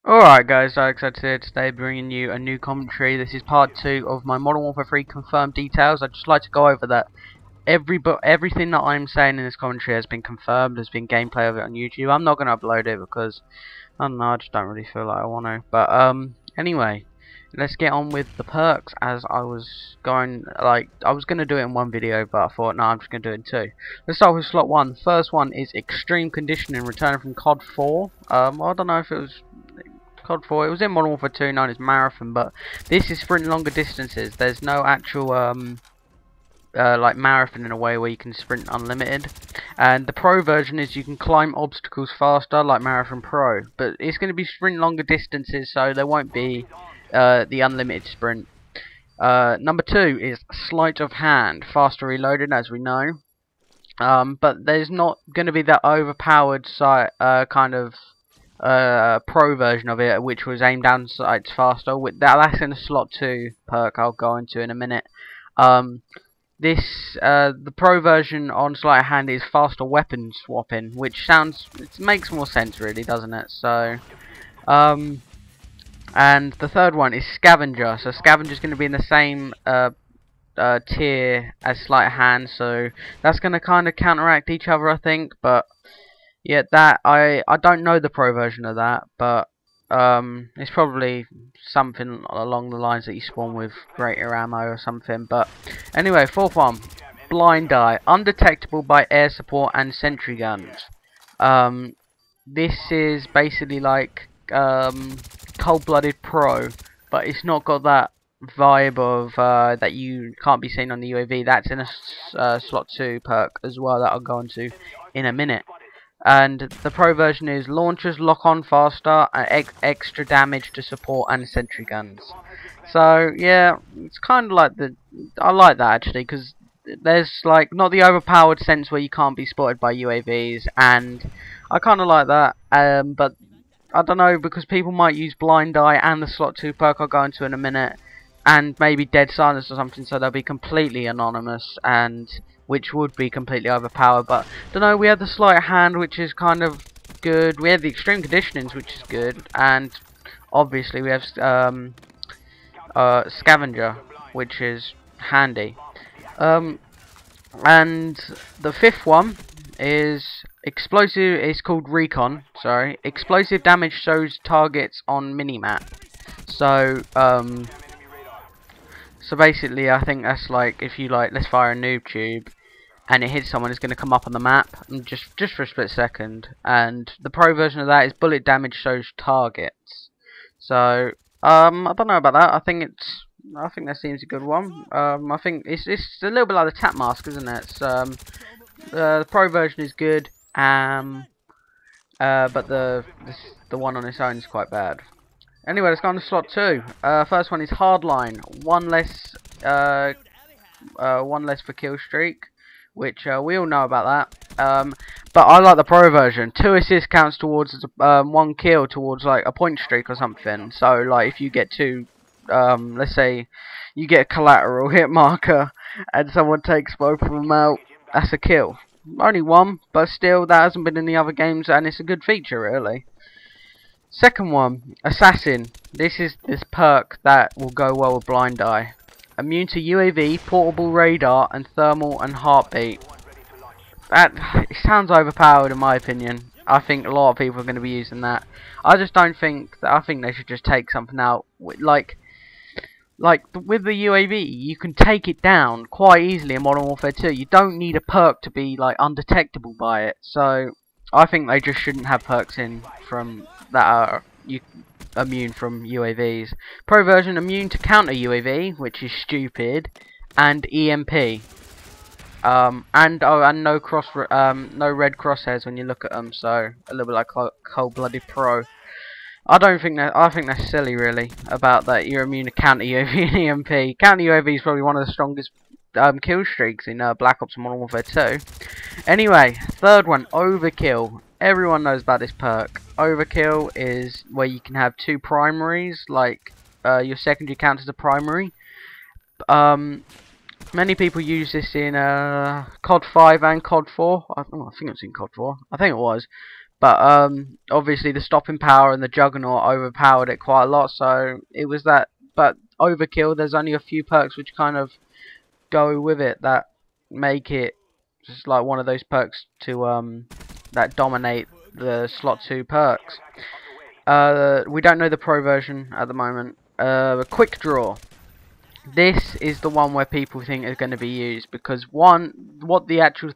Alright guys, Alex here today bringing you a new commentary. This is part 2 of my Modern Warfare 3 confirmed details. I'd just like to go over that everything that I'm saying in this commentary has been confirmed, there's been gameplay of it on YouTube. I'm not going to upload it because, I don't know, I just don't really feel like I want to. But anyway, let's get on with the perks as I was going, I was going to do it in one video, but I thought, no, I'm just going to do it in two. Let's start with slot 1. The first one is Extreme Conditioning, returning from COD 4. I don't know if it was COD 4. It was in Modern Warfare 2, known as Marathon, but this is sprinting longer distances. There's no actual like Marathon in a way where you can sprint unlimited. And the Pro version is you can climb obstacles faster, like Marathon Pro, but it's going to be sprint longer distances, so there won't be the unlimited sprint. Number 2 is Sleight of Hand, faster reloaded, as we know. But there's not going to be that overpowered kind of Pro version of it, which was aim down sights faster. That's in the slot 2 perk I'll go into in a minute. The Pro version on Sleight of Hand is faster weapon swapping, which makes more sense really, doesn't it? So, and the third one is Scavenger. So Scavenger's going to be in the same tier as Sleight of Hand, so that's going to kind of counteract each other, I think. But yeah, that I don't know the Pro version of that, but it's probably something along the lines that you spawn with greater ammo or something. But anyway, fourth one, Blind Eye, undetectable by air support and sentry guns. This is basically like Cold-Blooded Pro, but it's not got that vibe of that you can't be seen on the UAV. That's in a slot 2 perk as well that I'll go into in a minute. And the Pro version is launchers lock on faster, extra damage to support, and sentry guns. So yeah, it's kind of like I like that actually, because there's like not the overpowered sense where you can't be spotted by UAVs, and I kind of like that. But I don't know, because people might use Blind Eye and the slot 2 perk I'll go into in a minute, and maybe Dead Silence or something, so they'll be completely anonymous, and which would be completely overpowered. But don't know, we have the Sleight of Hand, which is kind of good. We have the Extreme Conditionings, which is good, and obviously we have Scavenger, which is handy. And the fifth one is explosive. It's called Recon. Sorry, explosive damage shows targets on minimap. So so basically, I think that's like if you let's fire a noob tube and it hits someone, it's going to come up on the map and just for a split second. And the Pro version of that is bullet damage shows targets. So I don't know about that. I think that seems a good one. I think it's a little bit like the tap mask, isn't it? So, the Pro version is good, but the one on its own is quite bad. Anyway, let's go on to slot 2. First one is Hardline, one less for kill streak, which we all know about that. But I like the Pro version. 2 assists counts towards 1 kill towards like a point streak or something. So like if you get 2, let's say you get a collateral hit marker and someone takes both of them out, that's a kill. Only 1, but still that hasn't been in the other games, and it's a good feature really. Second one, Assassin. This is this perk that will go well with Blind Eye. Immune to UAV, portable radar, and thermal and heartbeat. It sounds overpowered in my opinion. I think a lot of people are going to be using that. I just don't think that. I think they should just take something out. Like with the UAV, you can take it down quite easily in Modern Warfare 2. You don't need a perk to be like undetectable by it. So I think they just shouldn't have perks in from that are immune from UAVs. Pro version immune to counter UAV, which is stupid, and EMP. And no no red crosshairs when you look at them, so a little bit like Cold-Blooded Pro. I think that's silly really, about that you're immune to counter UAV and EMP. Counter UAV is probably one of the strongest kill streaks in Black Ops and Modern Warfare 2. Anyway, third one, Overkill. Everyone knows about this perk. Overkill is where you can have 2 primaries, like your secondary counts as a primary. Many people use this in COD 5 and COD 4. I think it's in COD 4. I think it was. But obviously the stopping power and the Juggernaut overpowered it quite a lot, so it was that. But Overkill, there's only a few perks which kind of go with it that make it just like one of those perks to that dominate the slot 2 perks. We don't know the pro version at the moment. Quick Draw. This is the one where people think is going to be used because what the actual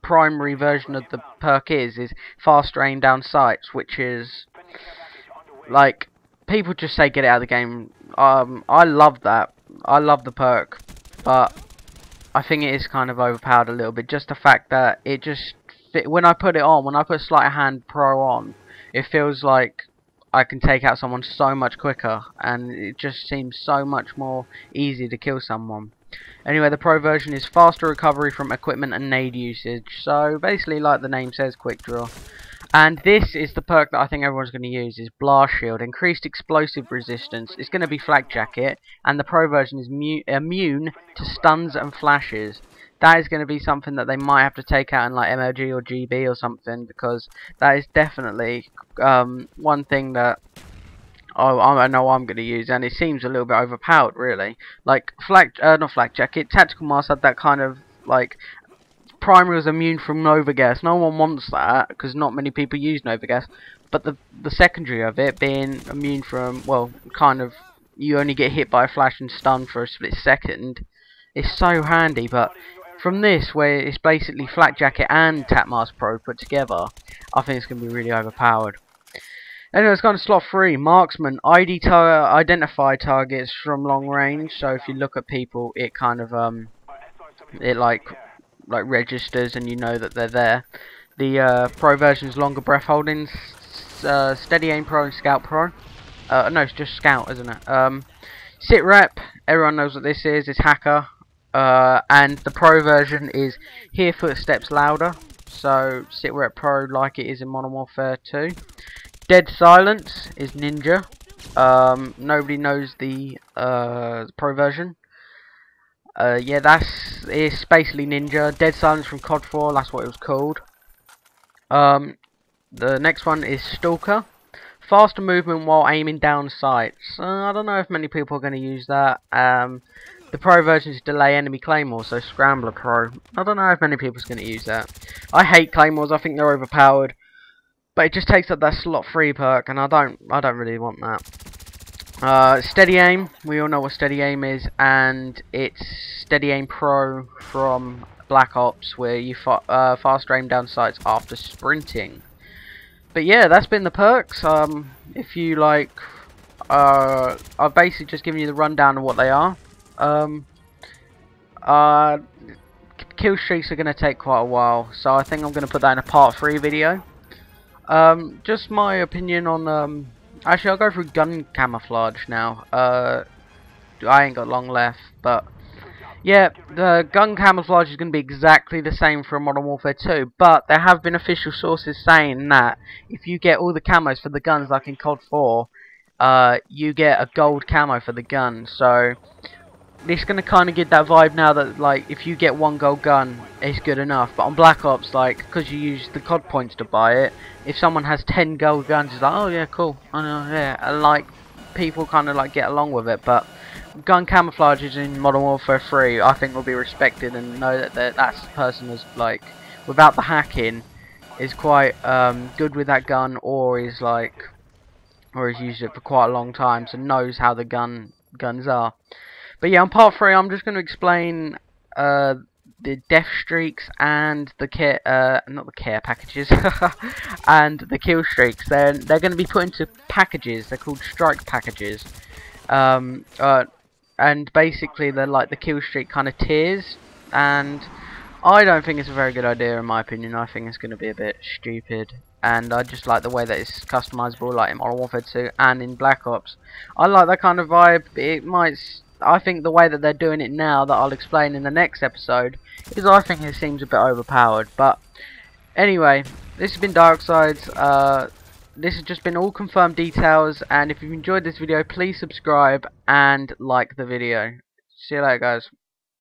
primary version of the perk is faster aim down sights, which is like people just say get it out of the game. I love that. I love the perk, but I think it is kind of overpowered a little bit. Just the fact that it just when I put it on, when I put Sleight of Hand Pro on, it feels like I can take out someone so much quicker, and it just seems so much more easy to kill someone. Anyway, the pro version is faster recovery from equipment and nade usage, so basically like the name says, quick draw. And this is the perk that I think everyone's going to use, is Blast Shield. Increased explosive resistance. It's going to be Flak Jacket, and the pro version is immune to stuns and flashes. That is going to be something that they might have to take out in like MLG or GB or something, because that is definitely one thing that I know I'm going to use, and it seems a little bit overpowered, really. Like not Flak Jacket, Tactical Mask had that kind of like primary was immune from Nova Gas. No one wants that because not many people use Nova Gas. But the secondary of it being immune from, well, kind of you only get hit by a flash and stun for a split second, is so handy. But from this, where it's basically Flak Jacket and Tap Mask Pro put together, I think it's going to be really overpowered. Anyway, let's go on to slot 3. Marksman. Identify targets from long range. So if you look at people, it kind of it like registers and you know that they're there. The pro version is longer breath holdings. Steady Aim Pro and Scout Pro. No, it's just Scout, isn't it? Sit Rep. Everyone knows what this is. It's Hacker. And the pro version is Hear Footsteps Louder. So Sit Rep Pro like it is in Modern Warfare 2. Dead Silence is Ninja. Nobody knows the pro version. Yeah, it's basically Ninja. Dead Silence from COD 4, that's what it was called. The next one is Stalker. Faster movement while aiming down sights. I don't know if many people are going to use that. The pro version is Delay Enemy Claymore, so Scrambler Pro. I don't know if many people are going to use that. I hate Claymores, I think they're overpowered. But it just takes up that slot 3 perk, and I don't really want that. Steady Aim, we all know what Steady Aim is, and it's Steady Aim Pro from Black Ops, where you faster aim down sights after sprinting. But yeah, that's been the perks. If you like, I've basically just given you the rundown of what they are. Kill streaks are going to take quite a while, so I think I'm going to put that in a part 3 video. Just my opinion on actually I'll go through gun camouflage now. I ain't got long left, but yeah, the gun camouflage is going to be exactly the same for Modern Warfare 2, but there have been official sources saying that if you get all the camos for the guns like in COD 4, you get a gold camo for the gun. So this is going to kind of get that vibe now that like if you get one gold gun, it's good enough. But on Black Ops, like because you use the COD points to buy it, if someone has 10 gold guns, it's like, oh yeah, cool, I know, yeah, and like people kind of like get along with it. But gun camouflages in Modern Warfare 3, I think will be respected and know that that person is like without the hacking is quite good with that gun, or is has used it for quite a long time, so knows how the guns are. But yeah, on part 3, I'm just going to explain the death streaks and the care, not the care packages, and the kill streaks. They're going to be put into packages. They're called strike packages, and basically they're like the kill streak kind of tiers. And I don't think it's a very good idea in my opinion. I think it's going to be a bit stupid. And I just like the way that it's customizable, like in Modern Warfare 2 and in Black Ops. I like that kind of vibe. I think the way that they're doing it now, that I'll explain in the next episode, is I think it seems a bit overpowered. But anyway, this has been Darksides. This has just been all confirmed details, and if you've enjoyed this video, please subscribe and like the video. See you later, guys.